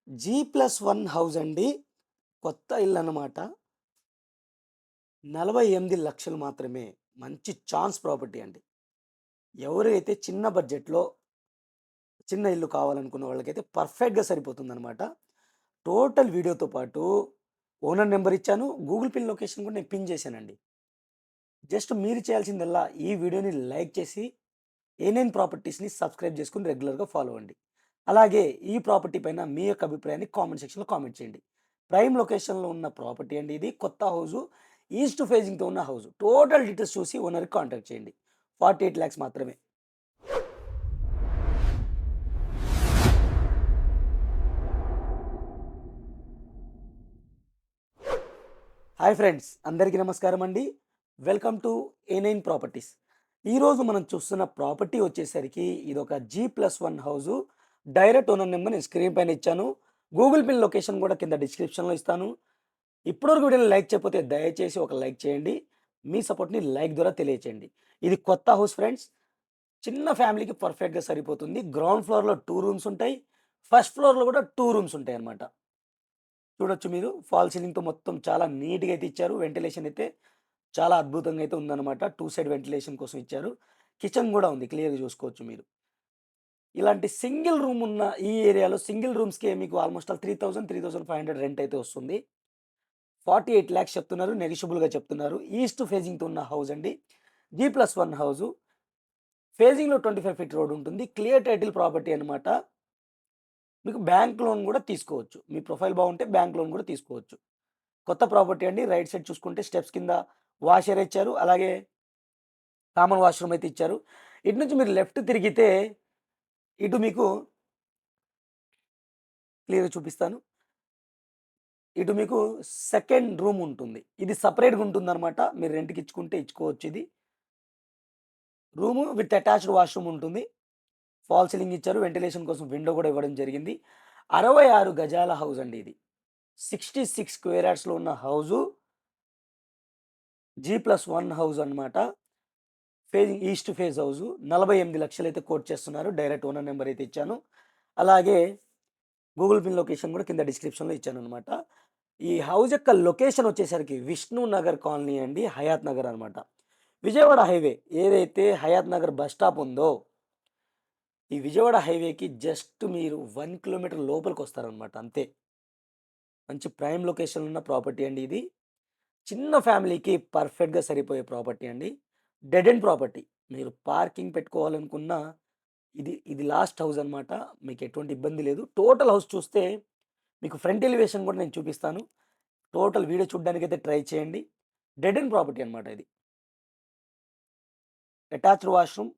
G+1 house అండి. కొత్త ఇల్లనమాట. 48,00,000 మాత్రమే. మంచి ఛాన్స్ ప్రాపర్టీ అండి. ఎవరైతే చిన్న బడ్జెట్‌లో చిన్న ఇల్లు కావాలనుకున్న వాళ్ళకైతే పర్ఫెక్ట్‌గా సరిపోతుందనమాట. టోటల్ వీడియోతో పాటు ఓనర్ నంబర్ ఇచ్చాను. గూగుల్ పిన్ లొకేషన్ కూడా నేను పిన్ చేశానండి. జస్ట్ మీరు చేయాల్సిందల్లా ఈ వీడియోని లైక్ చేసి ఏనైన్ ప్రాపర్టీస్‌ని సబ్స్క్రైబ్ చేసుకొని రెగ్యులర్‌గా ఫాలో అవ్వండి. అలాగే ఈ ప్రాపర్టీ పైన మీ యొక్క అభిప్రాయాన్ని కామెంట్ సెక్షన్‌లో కామెంట్ చేయండి. ప్రైమ్ లొకేషన్‌లో ఉన్న ప్రాపర్టీ అండి ఇది. కొత్త హౌసు. ఈస్ట్ ఫేసింగ్‌తో ఉన్న హౌసు. టోటల్ డీటెయిల్స్ చూసి ఓనర్‌కి కాంటాక్ట్ చేయండి. 48,00,000 మాత్రమే. హాయ్ ఫ్రెండ్స్, అందరికీ నమస్కారం అండి. Welcome to A nine properties. ఈరోజు మనం చూస్తున్న ప్రాపర్టీ వచ్చేసరికి ఇదొక G+1 house. Direct owner number నేను స్క్రీన్ పైన ఇచ్చాను. గూగుల్ పిన్ లొకేషన్ కూడా కింద డిస్క్రిప్షన్లో ఇస్తాను. ఇప్పటివరకు వీడియోని లైక్ చేయకపోతే దయచేసి ఒక లైక్ చేయండి. మీ సపోర్ట్ని లైక్ ద్వారా తెలియచేయండి. ఇది కొత్త హౌస్ ఫ్రెండ్స్. చిన్న ఫ్యామిలీకి పర్ఫెక్ట్గా సరిపోతుంది. గ్రౌండ్ ఫ్లోర్లో 2 రూమ్స్ ఉంటాయి. ఫస్ట్ ఫ్లోర్లో కూడా 2 రూమ్స్ ఉంటాయి అన్నమాట. చూడొచ్చు మీరు. ఫాల్ సీలింగ్‌తో మొత్తం చాలా నీట్‌గా అయితే ఇచ్చారు. వెంటిలేషన్ అయితే చాలా అద్భుతంగా అయితే ఉందన్నమాట. 2 సైడ్ వెంటిలేషన్ కోసం ఇచ్చారు. కిచెన్ కూడా ఉంది. క్లియర్‌గా చూసుకోవచ్చు మీరు. ఇలాంటి సింగిల్ రూమ్ ఉన్న ఈ ఏరియాలో సింగిల్ రూమ్స్‌కే మీకు ఆల్‌మోస్ట్ ఆల్ 3000, 3500 రెంట్ అయితే వస్తుంది. 48,00,000 చెప్తున్నారు. నెగోషియబుల్‌గా చెప్తున్నారు. ఈస్ట్ ఫేసింగ్‌తో ఉన్న హౌస్ అండి. G+1 house. ఫేసింగ్‌లో 25 ఫీట్ రోడ్ ఉంటుంది. క్లియర్ టైటిల్ ప్రాపర్టీ అన్నమాట. మీకు బ్యాంక్ లోన్ కూడా తీసుకోవచ్చు. మీ ప్రొఫైల్ బాగుంటే బ్యాంక్ లోన్ కూడా తీసుకోవచ్చు. కొత్త ప్రాపర్టీ అండి. రైట్ సైడ్ చూసుకుంటే స్టెప్స్ కింద వాష్ ఏరియా ఇచ్చారు. అలాగే కామన్ వాష్‌రూమ్ అయితే ఇచ్చారు. ఇటు నుంచి మీరు లెఫ్ట్ తిరిగితే ఇటు మీకు క్లియర్‌గా చూపిస్తాను. ఇటు మీకు సెకండ్ రూమ్ ఉంటుంది. ఇది సెపరేట్‌గా ఉంటుందన్నమాట. మీరు రెంట్‌కి ఇచ్చుకుంటే ఇచ్చుకోవచ్చు ఇది. రూము విత్ అటాచ్డ్ వాష్‌రూమ్ ఉంటుంది. ఫాల్ సీలింగ్ ఇచ్చారు. వెంటిలేషన్ కోసం విండో కూడా ఇవ్వడం జరిగింది. 66 గజాల హౌస్ అండి ఇది. 66 స్క్వేర్ యార్డ్స్‌లో ఉన్న హౌసు. G+1 హౌస్ అన్నమాట. Facing east face house. 48,00,000 అయితే కోట్ చేస్తున్నారు. డైరెక్ట్ ఓనర్ నెంబర్ అయితే ఇచ్చాను. అలాగే గూగుల్ పిన్ లొకేషన్ కూడా కింద డిస్క్రిప్షన్‌లో ఇచ్చాననమాట. ఈ హౌస్ యొక్క లొకేషన్ వచ్చేసరికి విష్ణు నగర్ కాలనీ అండి. హయాత్ నగర్ అనమాట. విజయవాడ హైవే ఏదైతే హయాత్ నగర్ బస్ స్టాప్ ఉందో, ఈ విజయవాడ హైవేకి జస్ట్ మీరు 1 కిలోమీటర్ లోపలికొస్తారనమాట అంతే. మంచి ప్రైమ్ లొకేషన్‌లో ఉన్న ప్రాపర్టీ అండి ఇది. చిన్న ఫ్యామిలీకి పర్ఫెక్ట్‌గా సరిపోయే ప్రాపర్టీ అండి. Dead end property. మీరు పార్కింగ్ పెట్టుకోవాలనుకున్న ఇది లాస్ట్ హౌస్ అనమాట. మీకు ఎటువంటి ఇబ్బంది లేదు. టోటల్ హౌస్ చూస్తే మీకు ఫ్రంట్ ఎలివేషన్ కూడా నేను చూపిస్తాను. టోటల్ వీడియో చూడడానికైతే ట్రై చేయండి. డెడ్ ఎండ్ ప్రాపర్టీ అనమాట ఇది. అటాచ్డ్ వాష్‌రూమ్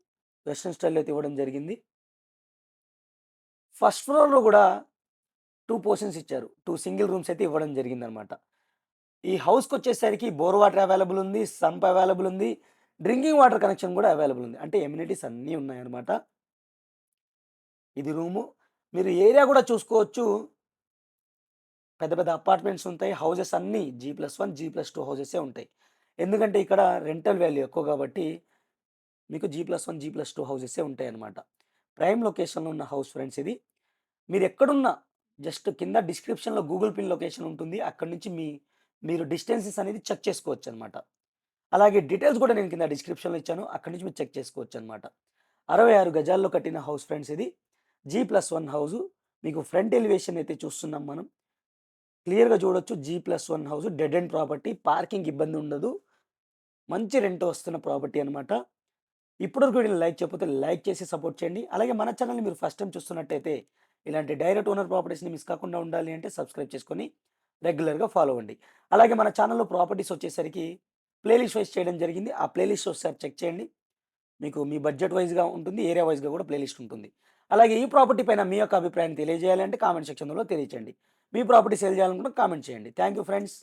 వెస్టర్న్ స్టైల్‌లో అయితే ఇవ్వడం జరిగింది. ఫస్ట్ ఫ్లోర్‌లో కూడా 2 పోర్షన్స్ ఇచ్చారు. 2 సింగిల్ రూమ్స్ అయితే ఇవ్వడం జరిగిందనమాట. ఈ హౌస్‌కొచ్చేసరికి బోర్ వాటర్ అవైలబుల్ ఉంది. సంప్ అవైలబుల్ ఉంది. డ్రింకింగ్ వాటర్ కనెక్షన్ కూడా అవైలబుల్ ఉంది. అంటే ఎమ్యూనిటీస్ అన్నీ ఉన్నాయన్నమాట. ఇది రూము. మీరు ఏరియా కూడా చూసుకోవచ్చు. పెద్ద పెద్ద అపార్ట్మెంట్స్ ఉంటాయి. హౌసెస్ అన్నీ G+1, G+2 హౌసెసే ఉంటాయి. ఎందుకంటే ఇక్కడ రెంటల్ వాల్యూ ఎక్కువ కాబట్టి మీకు G+1, G+2 హౌసెసే ఉంటాయన్నమాట. ప్రైమ్ లొకేషన్‌లో ఉన్న హౌస్ ఫ్రెండ్స్ ఇది. మీరు ఎక్కడున్నా జస్ట్ కింద డిస్క్రిప్షన్‌లో గూగుల్ పిన్ లొకేషన్ ఉంటుంది. అక్కడి నుంచి మీరు డిస్టెన్సెస్ అనేది చెక్ చేసుకోవచ్చనమాట. అలాగే డీటెయిల్స్ కూడా నేను కింద డిస్క్రిప్షన్‌లో ఇచ్చాను. అక్కడి నుంచి మీరు చెక్ చేసుకోవచ్చనమాట. 66 గజాల్లో కట్టిన హౌస్ ఫ్రెండ్స్ ఇది. G+1 house. మీకు ఫ్రంట్ ఎలివేషన్ అయితే చూస్తున్నాం మనం. క్లియర్‌గా చూడొచ్చు. G+1 house dead end property. Parking ఇబ్బంది ఉండదు. మంచి రెంట్ వస్తున్న ప్రాపర్టీ అనమాట. ఇప్పటివరకు వీడియోని లైక్ చేయకపోతే లైక్ చేసి సపోర్ట్ చేయండి. అలాగే మన ఛానల్‌ని మీరు ఫస్ట్ టైమ్ చూస్తున్నట్టయితే ఇలాంటి డైరెక్ట్ ఓనర్ ప్రాపర్టీస్‌ని మిస్ కాకుండా ఉండాలి అంటే సబ్స్క్రైబ్ చేసుకొని రెగ్యులర్‌గా ఫాలో అవ్వండి. అలాగే మన ఛానల్‌లో ప్రాపర్టీస్ వచ్చేసరికి ప్లేలిస్ట్ వైస్ చేయడం జరిగింది. ఆ ప్లేలిస్ట్ ఒకసారి చెక్ చేయండి. మీకు మీ బడ్జెట్ వైస్‌గా ఉంటుంది. ఏరియా వైస్‌గా కూడా ప్లేలిస్ట్ ఉంటుంది. అలాగే ఈ ప్రాపర్టీ పైన మీ యొక్క అభిప్రాయాన్ని తెలియజేయాలంటే కామెంట్ సెక్షన్‌లో తెలియచేయండి. మీ ప్రాపర్టీ సేల్ చేయాలనుకుంటే కామెంట్ చేయండి. Thank you friends.